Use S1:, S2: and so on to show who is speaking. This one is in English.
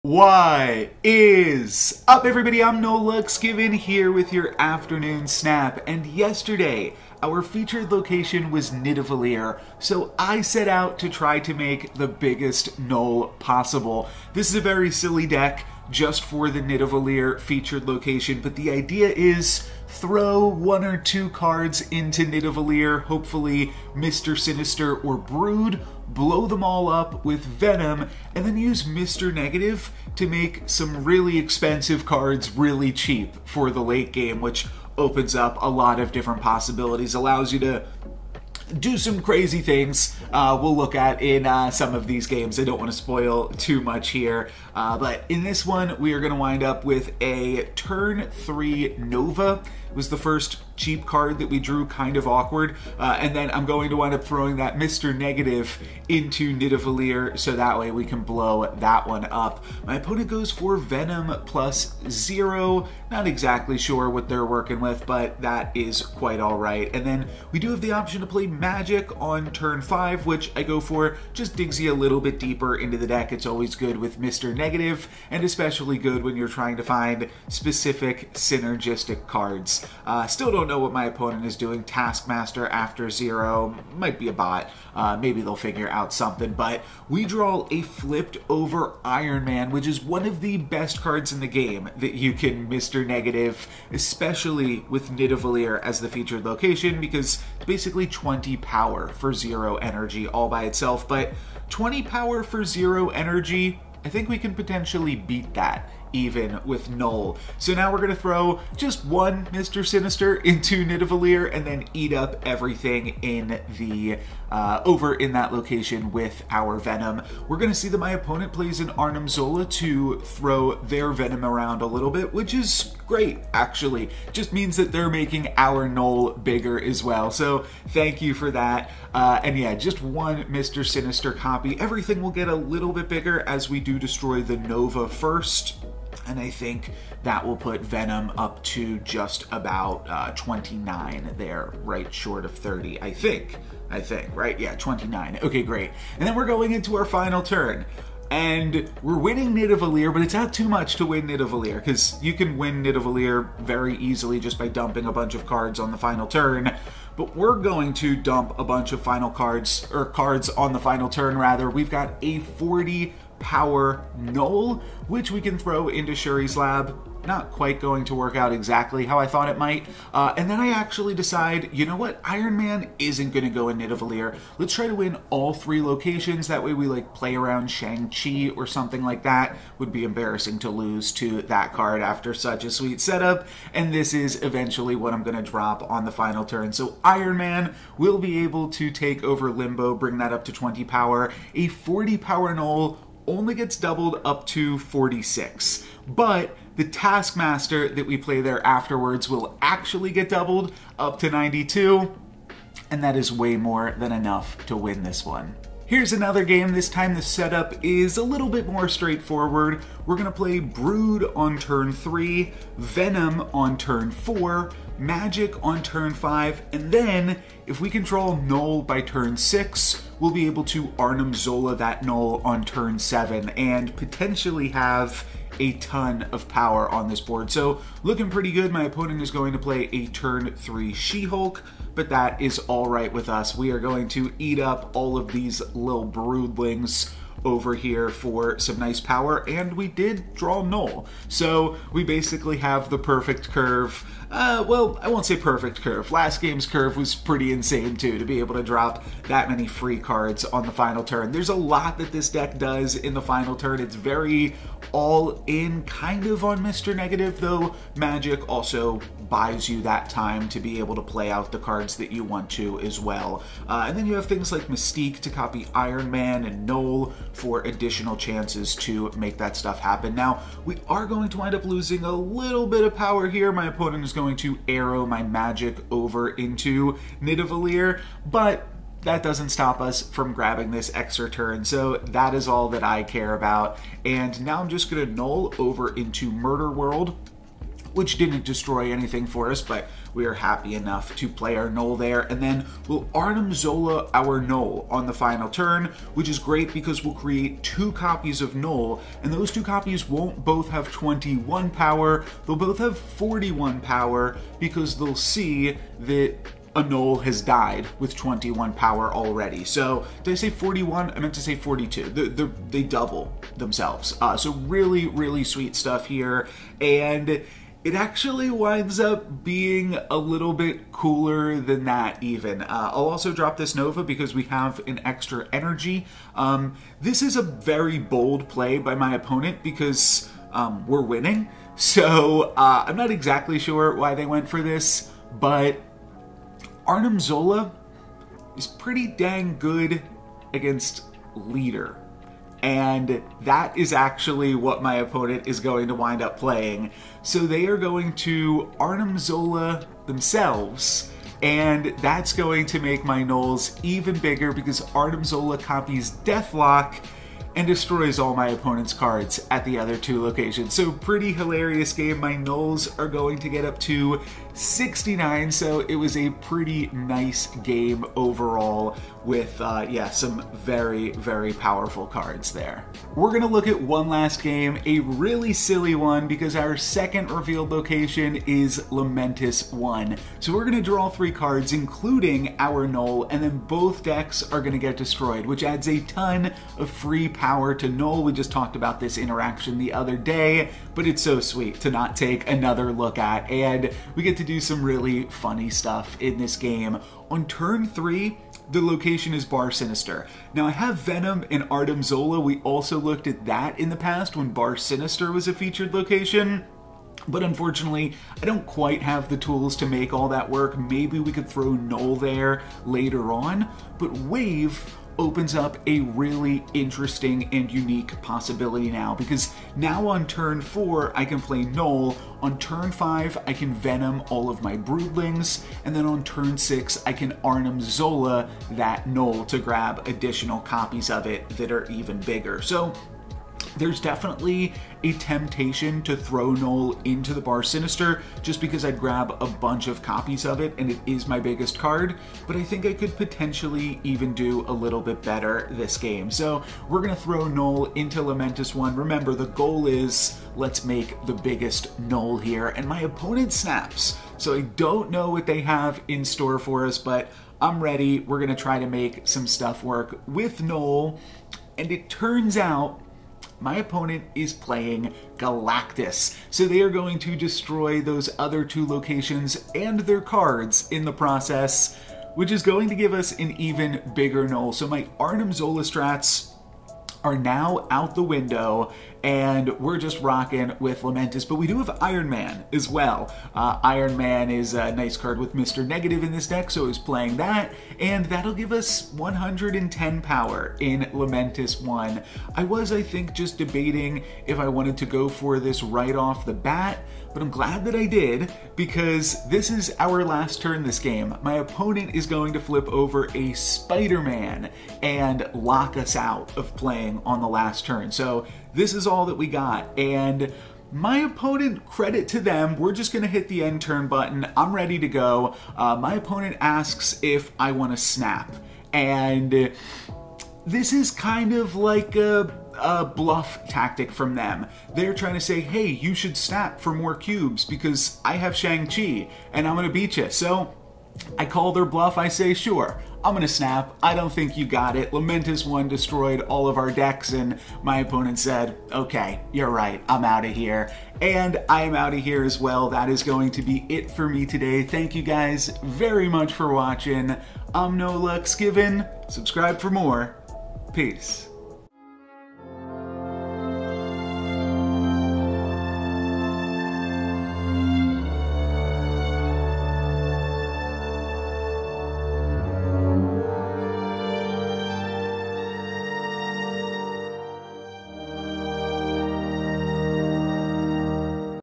S1: What is up, everybody? I'm Knulls here with your afternoon snap, and yesterday our featured location was Nidavellir, so I set out to try to make the biggest Knull possible. This is a very silly deck just for the Nidavellir featured location, but the idea is throw one or two cards into Nidavellir, hopefully Mr. Sinister or Brood, blow them all up with Venom, and then use Mr. Negative to make some really expensive cards really cheap for the late game, which opens up a lot of different possibilities, allows you to do some crazy things we'll look at in some of these games. I don't want to spoil too much here, but in this one we are going to wind up with a turn 3 Nova. It was the first cheap card that we drew, kind of awkward, and then I'm going to wind up throwing that Mr. Negative into Nidavellir so that way we can blow that one up. My opponent goes for Venom +0. Not exactly sure what they're working with, but that is quite alright. And then we do have the option to play Magic on turn 5, which I go for. Just digs you a little bit deeper into the deck. It's always good with Mr. Negative, and especially good when you're trying to find specific synergistic cards. Still don't know what my opponent is doing. Taskmaster after 0 might be a bot. Maybe they'll figure out something, but we draw a flipped over Iron Man, which is one of the best cards in the game that you can Mr. Negative, especially with Nidavellir as the featured location, because it's basically 20 power for 0 energy all by itself, but 20 power for 0 energy, I think we can potentially beat that even with Knull. So now we're going to throw just one Mr. Sinister into Nidavellir and then eat up everything in the over in that location with our Venom. We're going to see that my opponent plays an Arnim Zola to throw their Venom around a little bit, which is great, actually. Just means that they're making our Knull bigger as well. So thank you for that. And yeah, just one Mr. Sinister copy. Everything will get a little bit bigger as we do destroy the Nova first. And I think that will put Venom up to just about 29 there, right short of 30, I think, right? Yeah, 29. Okay, great. And then we're going into our final turn. And we're winning Nidavellir, but it's not too much to win Nidavellir, because you can win Nidavellir very easily just by dumping a bunch of cards on the final turn. But we're going to dump a bunch of final cards, or cards on the final turn, rather. We've got a 40 power Knull, which we can throw into Shuri's lab. Not quite going to work out exactly how I thought it might. And then I actually decide, you know what? Iron Man isn't going to go in Nidavellir. Let's try to win all 3 locations. That way we like play around Shang-Chi or something like that. Would be embarrassing to lose to that card after such a sweet setup. And this is eventually what I'm going to drop on the final turn. So Iron Man will be able to take over Limbo, bring that up to 20 power. A 40 power Knull only gets doubled up to 46. But the Taskmaster that we play there afterwards will actually get doubled up to 92, and that is way more than enough to win this one. Here's another game. This time the setup is a little bit more straightforward. We're going to play Brood on turn 3, Venom on turn 4, Magic on turn 5, and then if we control Knull by turn 6, we'll be able to Arnim Zola that Knull on turn 7 and potentially have a ton of power on this board. So looking pretty good. My opponent is going to play a turn 3 She-Hulk, but that is all right with us. We are going to eat up all of these little broodlings over here for some nice power, and we did draw Knull. So we basically have the perfect curve. Well, I won't say perfect curve. Last game's curve was pretty insane too, to be able to drop that many free cards on the final turn. There's a lot that this deck does in the final turn. It's very all in kind of on Mr. Negative, though Magic also buys you that time to be able to play out the cards that you want to as well. And then you have things like Mystique to copy Iron Man and Knull for additional chances to make that stuff happen. Now, we are going to wind up losing a little bit of power here. My opponent is going to arrow my Magic over into Nidavellir, but that doesn't stop us from grabbing this extra turn, so that is all that I care about. And now I'm just going to Knull over into Murder World, which didn't destroy anything for us, but we are happy enough to play our Knull there. And then we'll Arnim Zola our Knull on the final turn, which is great because we'll create 2 copies of Knull, and those 2 copies won't both have 21 power, they'll both have 41 power because they'll see that a Knull has died with 21 power already. So, did I say 41? I meant to say 42. They double themselves. So really, really sweet stuff here. And it actually winds up being a little bit cooler than that even. I'll also drop this Nova because we have an extra energy. This is a very bold play by my opponent because we're winning. So I'm not exactly sure why they went for this, but Arnim Zola is pretty dang good against Leader. And that is actually what my opponent is going to wind up playing. So they are going to Arnim Zola themselves, and that's going to make my Knulls even bigger because Arnim Zola copies Deathlock and destroys all my opponent's cards at the other 2 locations. So pretty hilarious game. My Knulls are going to get up to 69, so it was a pretty nice game overall with, yeah, some very, very powerful cards there. We're gonna look at one last game, a really silly one because our second revealed location is Lamentis 1. So we're gonna draw 3 cards, including our Knull, and then both decks are gonna get destroyed, which adds a ton of free power to Knull. We just talked about this interaction the other day, but it's so sweet to not take another look at, and we get to do some really funny stuff in this game. On turn 3, the location is Bar Sinister. Now I have Venom and Arnim Zola. We also looked at that in the past when Bar Sinister was a featured location. But unfortunately, I don't quite have the tools to make all that work. Maybe we could throw Knull there later on, but Wave opens up a really interesting and unique possibility now, because now on turn 4 I can play Knull, on turn 5 I can Venom all of my Broodlings, and then on turn 6 I can Arnim Zola that Knull to grab additional copies of it that are even bigger. So there's definitely a temptation to throw Knull into the Bar Sinister just because I'd grab a bunch of copies of it and it is my biggest card, but I think I could potentially even do a little bit better this game. So we're gonna throw Knull into Lamentis 1. Remember, the goal is let's make the biggest Knull here, and my opponent snaps. So I don't know what they have in store for us, but I'm ready. We're gonna try to make some stuff work with Knull, and it turns out my opponent is playing Galactus. So they are going to destroy those other 2 locations and their cards in the process, which is going to give us an even bigger Knull. So my Arnim Zola strats are now out the window, and we're just rocking with Lamentis, but we do have Iron Man as well. Iron Man is a nice card with Mr. Negative in this deck, so I was playing that, and that'll give us 110 power in Lamentis 1. I was, I think, just debating if I wanted to go for this right off the bat, but I'm glad that I did, because this is our last turn this game. My opponent is going to flip over a Spider-Man and lock us out of playing on the last turn. So this is all that we got, and my opponent, credit to them, we're just gonna hit the end turn button. I'm ready to go. My opponent asks if I want to snap, and this is kind of like a bluff tactic from them. They're trying to say, hey, you should snap for more cubes because I have Shang-Chi and I'm gonna beat you. So I call their bluff. I say, sure, I'm gonna snap. I don't think you got it. Lamentis 1 destroyed all of our decks, and my opponent said, okay, you're right, I'm out of here. And I am out of here as well. That is going to be it for me today. Thank you guys very much for watching. I'm No Lux Given. Subscribe for more. Peace.